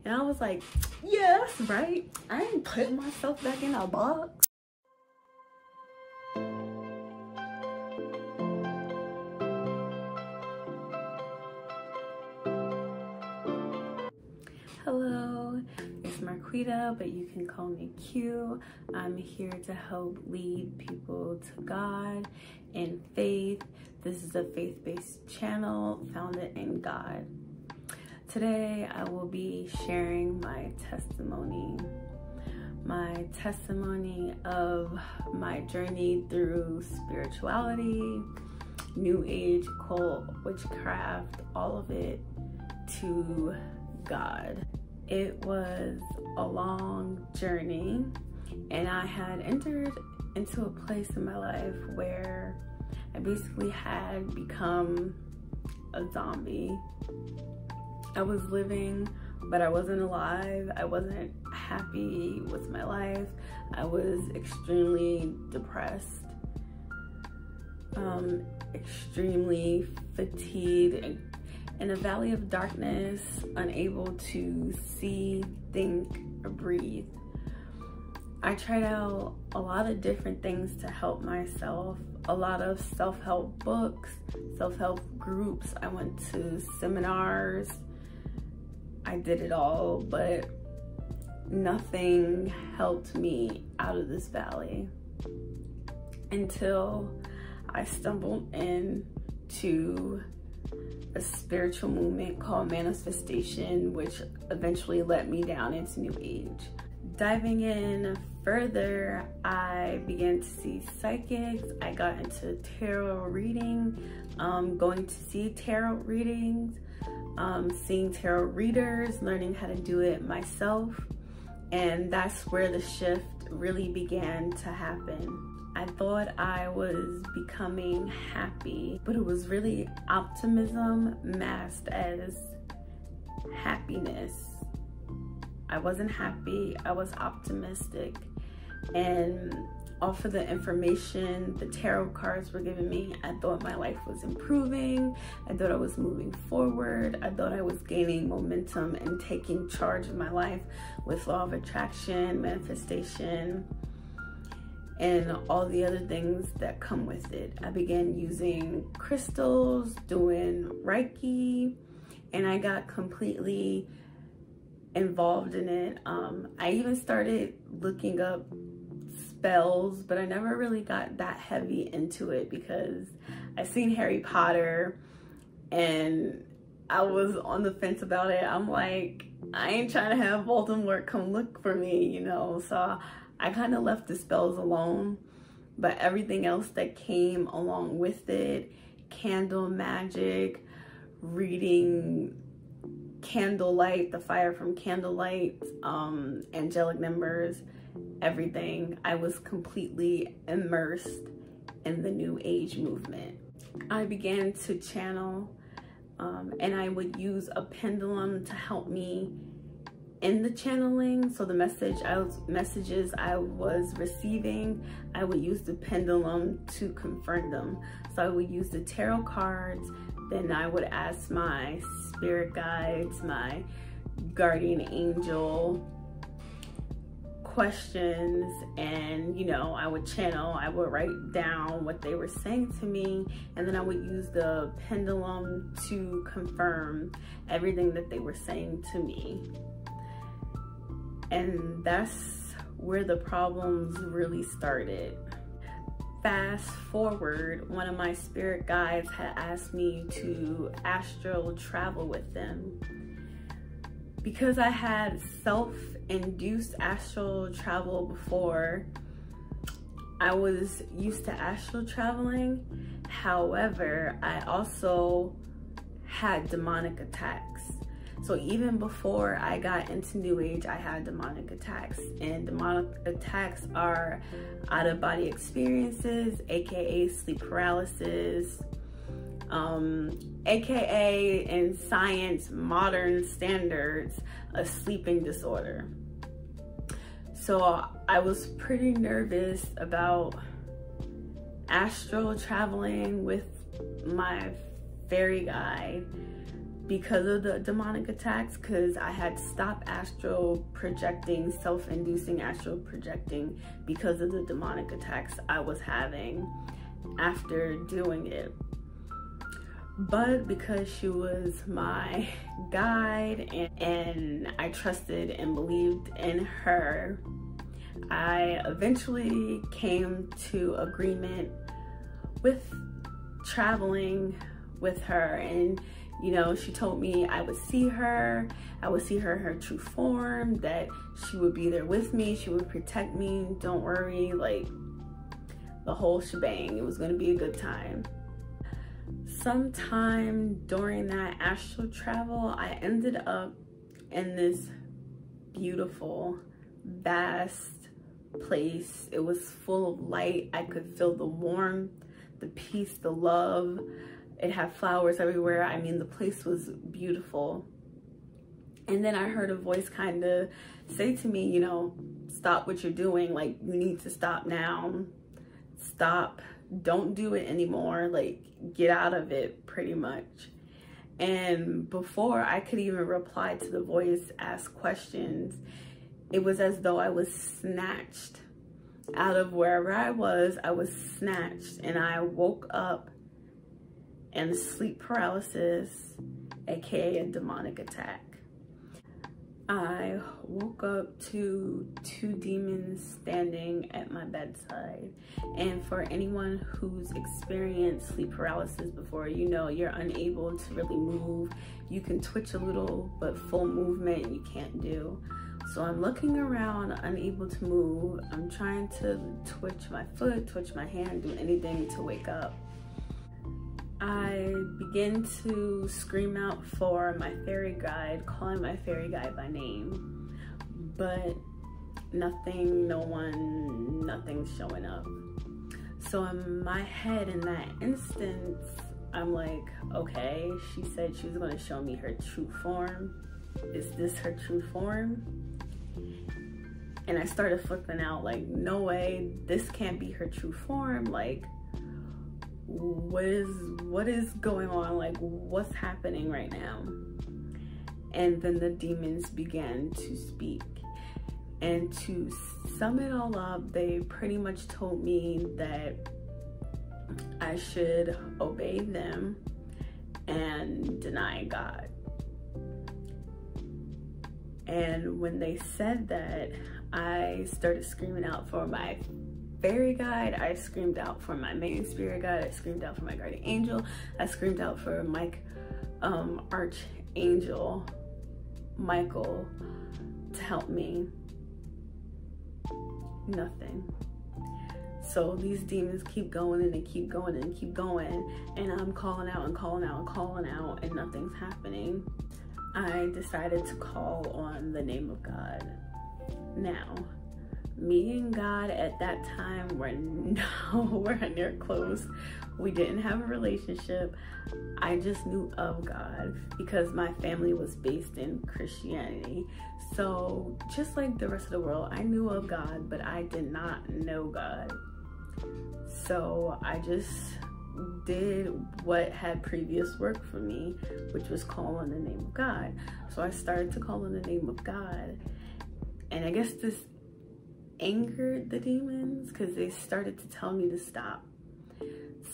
And I was like, yeah, that's right. I ain't putting myself back in a box. Hello, it's Marquita, but you can call me Q. I'm here to help lead people to God and faith. This is a faith-based channel founded in God. Today, I will be sharing my testimony of my journey through spirituality, New Age, occult, witchcraft, all of it to God. It was a long journey, and I had entered into a place in my life where I basically had become a zombie. I was living, but I wasn't alive. I wasn't happy with my life. I was extremely depressed, extremely fatigued, in a valley of darkness, unable to see, think, or breathe. I tried out a lot of different things to help myself, a lot of self-help books, self-help groups. I went to seminars. I did it all, but nothing helped me out of this valley until I stumbled into a spiritual movement called Manifestation, which eventually led me down into New Age. Diving in further, I began to see psychics. I got into tarot reading, going to see tarot readings, seeing tarot readers, learning how to do it myself. And that's where the shift really began to happen. I thought I was becoming happy, but it was really optimism masked as happiness. I wasn't happy, I was optimistic. And off of the information the tarot cards were giving me, I thought my life was improving. I thought I was moving forward. I thought I was gaining momentum and taking charge of my life with law of attraction, manifestation, and all the other things that come with it. I began using crystals, doing Reiki, and I got completely involved in it. I even started looking up spells, but I never really got that heavy into it because I seen Harry Potter and I was on the fence about it. I'm like, I ain't trying to have Voldemort come look for me, you know? So I kind of left the spells alone, but everything else that came along with it, candle magic, reading candlelight, the fire from candlelight, angelic numbers, everything. I was completely immersed in the New Age movement. I began to channel, and I would use a pendulum to help me in the channeling. So the messages I was receiving, I would use the pendulum to confirm them. So I would use the tarot cards, then I would ask my spirit guides, my guardian angel questions, and you know, I would channel, I would write down what they were saying to me, and then I would use the pendulum to confirm everything that they were saying to me. And that's where the problems really started. Fast forward, one of my spirit guides had asked me to astral travel with them. Because I had self-induced astral travel before, I was used to astral traveling. However, I also had demonic attacks. So even before I got into New Age, I had demonic attacks. And demonic attacks are out-of-body experiences, aka sleep paralysis, aka in science, modern standards, a sleeping disorder. So I was pretty nervous about astral traveling with my fairy guide. because of the demonic attacks, because I had stopped astral projecting, self-inducing astral projecting because of the demonic attacks I was having after doing it. But because she was my guide and I trusted and believed in her, I eventually came to agreement with traveling with her. And you know, she told me I would see her in her true form, that she would be there with me, she would protect me, don't worry, like the whole shebang. It was going to be a good time. Sometime during that astral travel, I ended up in this beautiful, vast place. It was full of light. I could feel the warmth, the peace, the love. It had flowers everywhere. I mean, the place was beautiful. And then I heard a voice kind of say to me, you know, stop what you're doing. Like, you need to stop now. Stop. Don't do it anymore. Like, get out of it, pretty much. And before I could even reply to the voice, ask questions, it was as though I was snatched out of wherever I was snatched, and I woke up in sleep paralysis, aka a demonic attack. I woke up to 2 demons standing at my bedside. And for anyone who's experienced sleep paralysis before, you know you're unable to really move. You can twitch a little, but full movement you can't do. So I'm looking around, unable to move. I'm trying to twitch my foot, twitch my hand, do anything to wake up. I begin to scream out for my fairy guide, calling my fairy guide by name, but nothing's showing up. So in my head, in that instance, I'm like, okay, she said she was going to show me her true form. Is this her true form? And I started flipping out, like, no way, this can't be her true form. Like, what is going on? Like, what's happening right now? And then the demons began to speak. And to sum it all up, they pretty much told me that I should obey them and deny God. And when they said that, I started screaming out for my fairy guide, I screamed out for my main spirit guide, I screamed out for my guardian angel, I screamed out for my archangel Michael to help me. Nothing. So these demons keep going and they keep going and keep going, and I'm calling out and calling out and calling out, and nothing's happening. I decided to call on the name of God. Now, me and God at that time were nowhere near close. We didn't have a relationship. I just knew of God because my family was based in Christianity. So just like the rest of the world, I knew of God, but I did not know God. So I just did what had previous work for me, which was call on the name of God. So I started to call on the name of God. And I guess this angered the demons because they started to tell me to stop.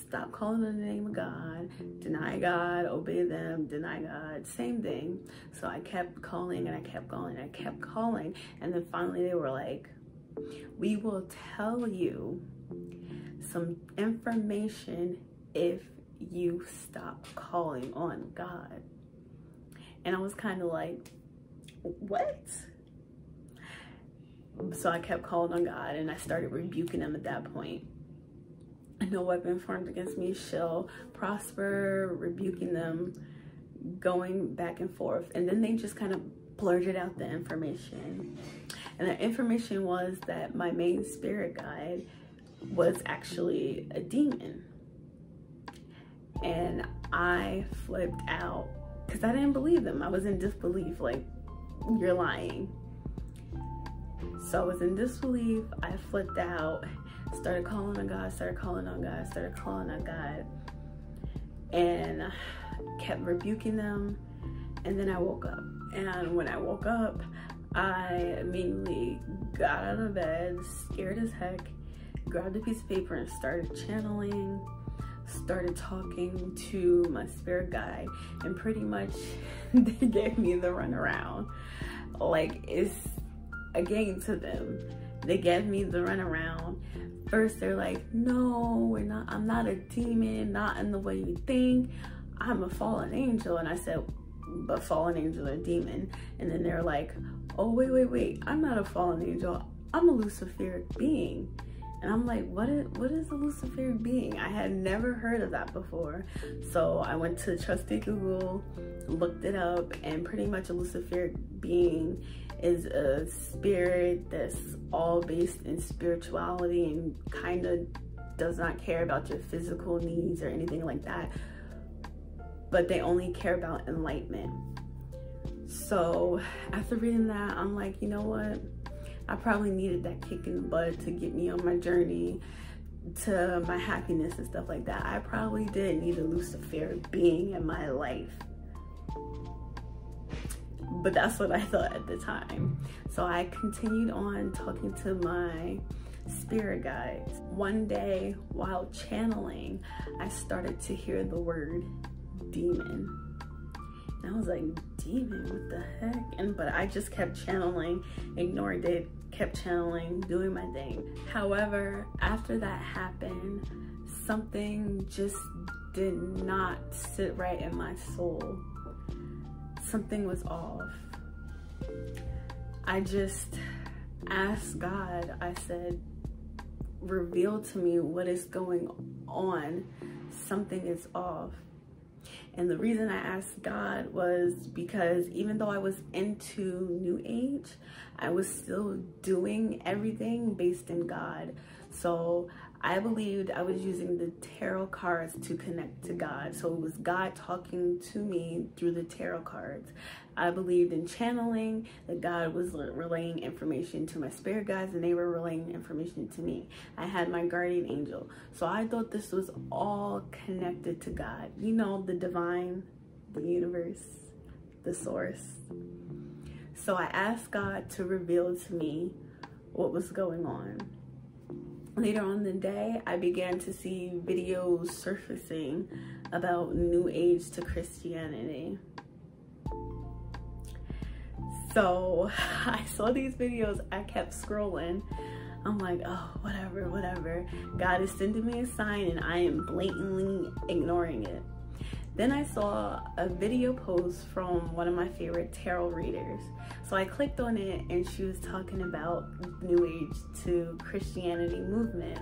Stop calling on the name of God, deny God, obey them, deny God, same thing. So I kept calling and I kept calling and I kept calling. And then finally they were like, we will tell you some information if you stop calling on God. And I was kind of like, what? So I kept calling on God and I started rebuking them at that point. No weapon formed against me shall prosper, rebuking them, going back and forth. And then they just kind of blurted out the information. And the information was that my main spirit guide was actually a demon. And I flipped out because I didn't believe them. I was in disbelief, like, you're lying. So I was in disbelief. I flipped out, started calling on God, started calling on God, started calling on God, and kept rebuking them. And then I woke up. And when I woke up, I immediately got out of bed, scared as heck, grabbed a piece of paper and started channeling, started talking to my spirit guide, and pretty much they gave me the runaround. Like, it's a game to them. They gave me the runaround. First they're like, no, I'm not a demon, not in the way you think. I'm a fallen angel. And I said, but fallen angel or demon? And then they're like, oh, wait, I'm not a fallen angel. I'm a Luciferic being. And I'm like, what is a Luciferic being? I had never heard of that before. So I went to trusty Google, looked it up, and pretty much a Luciferic being is a spirit that's all based in spirituality and kind of does not care about your physical needs or anything like that, but they only care about enlightenment. So after reading that, I'm like, you know what? I probably needed that kick in the butt to get me on my journey to my happiness and stuff like that. I probably did need a Luciferic being in my life. But that's what I thought at the time. So I continued on talking to my spirit guides. One day while channeling, I started to hear the word demon. And I was like, demon, what the heck? But I just kept channeling, ignored it, kept channeling, doing my thing. However, after that happened, something just did not sit right in my soul. Something was off. I just asked God, I said, reveal to me what is going on. Something is off. And the reason I asked God was because even though I was into New Age, I was still doing everything based in God. So I believed I was using the tarot cards to connect to God. So it was God talking to me through the tarot cards. I believed in channeling, that God was relaying information to my spirit guides and they were relaying information to me. I had my guardian angel. So I thought this was all connected to God. You know, the divine, the universe, the source. So I asked God to reveal to me what was going on. Later on in the day, I began to see videos surfacing about New Age to Christianity. So I saw these videos, I kept scrolling. I'm like, oh, whatever. God is sending me a sign and I am blatantly ignoring it. Then I saw a video post from one of my favorite tarot readers. So I clicked on it and she was talking about New Age to Christianity movement.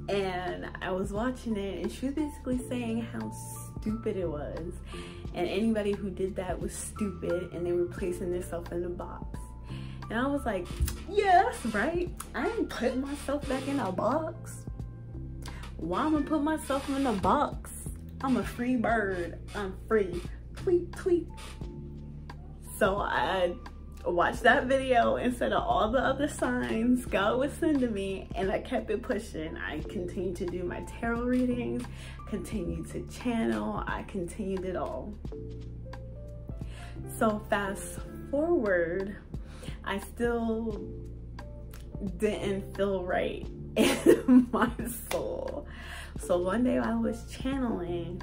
And I was watching it and she was basically saying how stupid it was. And anybody who did that was stupid and they were placing themselves in a box. And I was like, yeah, that's right. I ain't putting myself back in a box. Why am I put myself in a box? I'm a free bird. I'm free. Tweet, tweet. So I watched that video instead of all the other signs God was sending me, and I kept it pushing. I continued to do my tarot readings, continued to channel, I continued it all. So fast forward, I still didn't feel right in my soul. So one day I was channeling,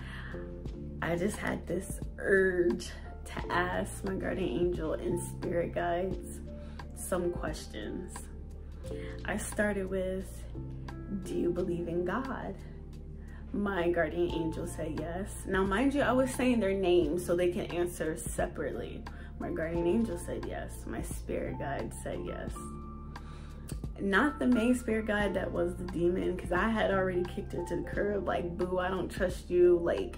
I just had this urge to ask my guardian angel and spirit guides some questions. I started with, do you believe in God? My guardian angel said yes. Now mind you, I was saying their names so they can answer separately. My guardian angel said yes. My spirit guide said yes. Not the main spirit guide that was the demon, because I had already kicked her to the curb, like, boo, I don't trust you. Like,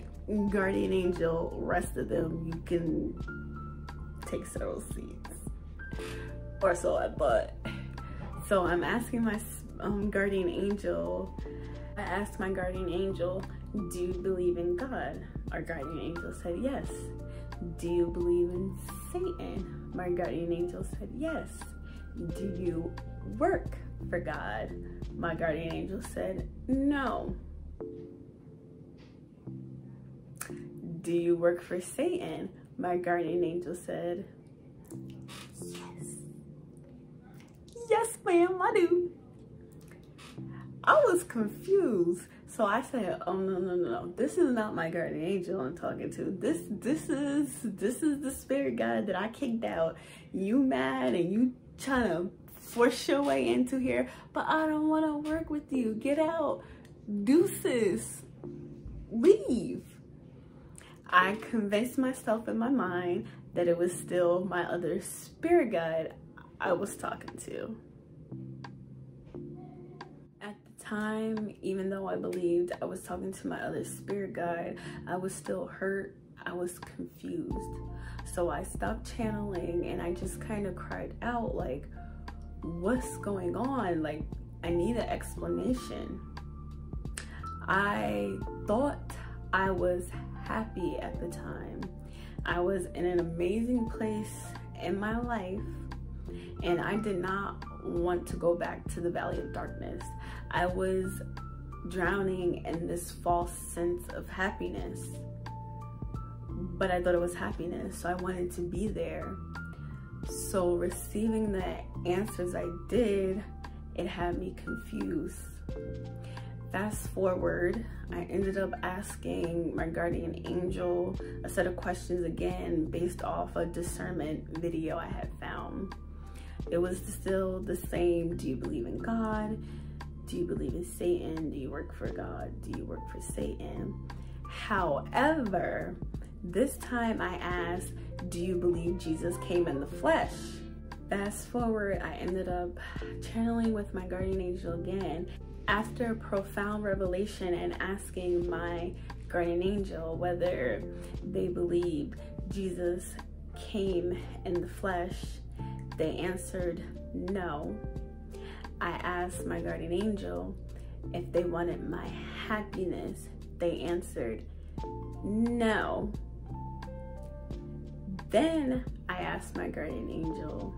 guardian angel, rest of them, you can take several seats. Or so I thought. So I'm asking my guardian angel, I asked my guardian angel, do you believe in God? Our guardian angel said yes. Do you believe in Satan? My guardian angel said yes. Do you work for God? My guardian angel said no. do you work for Satan? My guardian angel said, yes. Yes, ma'am, I do. I was confused. So I said, oh, no. This is not my guardian angel I'm talking to. This is the spirit guide that I kicked out. You mad and you trying to force your way into here, but I don't want to work with you. Get out. Deuces. Leave. I convinced myself in my mind that it was still my other spirit guide I was talking to. At the time, even though I believed I was talking to my other spirit guide, I was still hurt. I was confused. So I stopped channeling and I just kind of cried out like, what's going on? Like, I need an explanation. I thought I was happy at the time. I was in an amazing place in my life and I did not want to go back to the valley of darkness. I was drowning in this false sense of happiness, but I thought it was happiness, so I wanted to be there. So receiving the answers I did, it had me confused. Fast forward, I ended up asking my guardian angel a set of questions again based off a discernment video I had found. It was still the same. Do you believe in God? Do you believe in Satan? Do you work for God? Do you work for Satan? However, this time I asked, do you believe Jesus came in the flesh? Fast forward, I ended up channeling with my guardian angel again. After profound revelation and asking my guardian angel whether they believed Jesus came in the flesh, they answered no. I asked my guardian angel if they wanted my happiness. They answered no. Then I asked my guardian angel,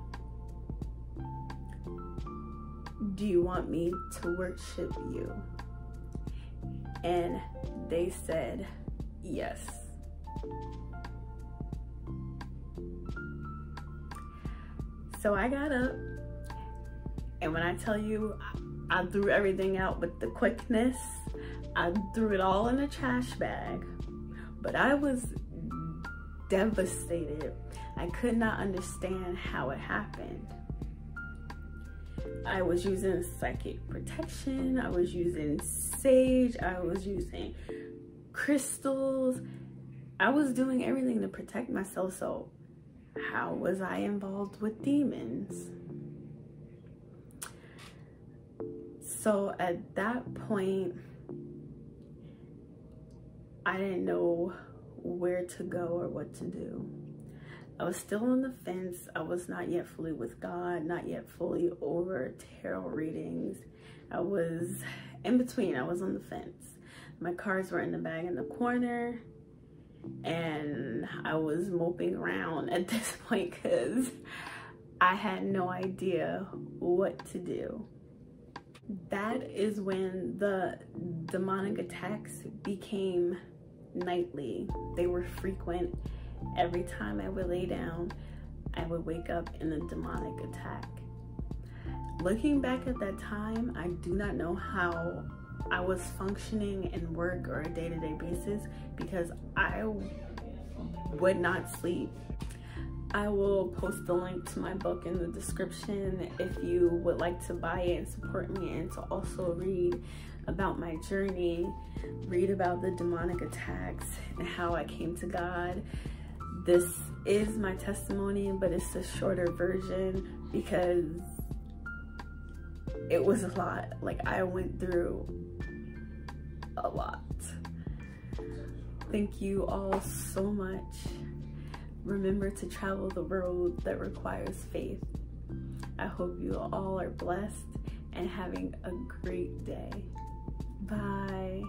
do you want me to worship you? And they said yes. So I got up, and when I tell you I threw everything out with the quickness, I threw it all in a trash bag. But I was devastated. I could not understand how it happened. I was using psychic protection, I was using sage, I was using crystals. I was doing everything to protect myself, so how was I involved with demons? So at that point, I didn't know where to go or what to do. I was still on the fence. I was not yet fully with God, not yet fully over tarot readings. I was in between. I was on the fence. My cards were in the bag in the corner, and I was moping around at this point because I had no idea what to do. That is when the demonic attacks became nightly. They were frequent. Every time I would lay down, I would wake up in a demonic attack. Looking back at that time, I do not know how I was functioning in work or a day-to-day basis because I would not sleep. I will post the link to my book in the description if you would like to buy it and support me, and to also read about my journey, read about the demonic attacks and how I came to God. This is my testimony, but it's a shorter version because it was a lot. Like, I went through a lot. Thank you all so much. Remember to travel the road that requires faith. I hope you all are blessed and having a great day. Bye.